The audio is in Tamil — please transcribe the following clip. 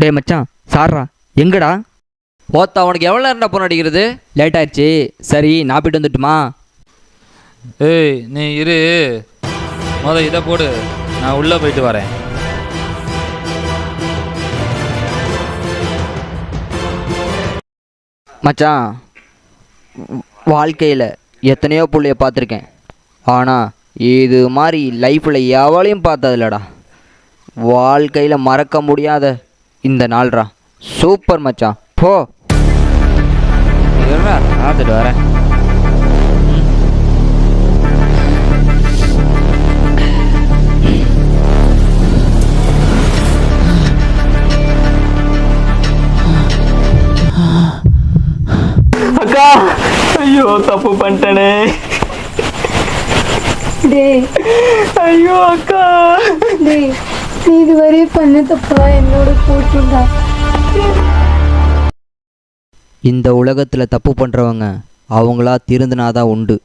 டே மச்சான், சார்ரா எங்கடா? ஓத்தா உனக்கு எவ்வளோ நேரம்டா ஃபோன் அடிக்கிறது? லேட் ஆயிடுச்சு. சரி நான் போய்ட்டு வந்துட்டுமா? ஏய் நீ இரு, இதை போடு, நான் உள்ளே போயிட்டு வரேன். மச்சான், வாழ்க்கையில் எத்தனையோ புள்ளைய பார்த்துருக்கேன். ஆனால் இது மாதிரி லைஃப்பில் எவளையும் பார்த்ததில்லடா. வாழ்க்கையில் மறக்க முடியாத இந்த நாள்ரா. சூப்பர் மச்சான், போ. பார்த்துட்டு வரேன். அக்கா, ஐயோ தப்பு பண்ணிட்டேனே. டேய், ஐயோ அக்கா. டேய், நீ இதுவரை பண்ண தப்பா என்னோட போட்டுடா. இந்த உலகத்தில் தப்பு பண்ணுறவங்க அவங்களா திருந்தினாதான் உண்டு.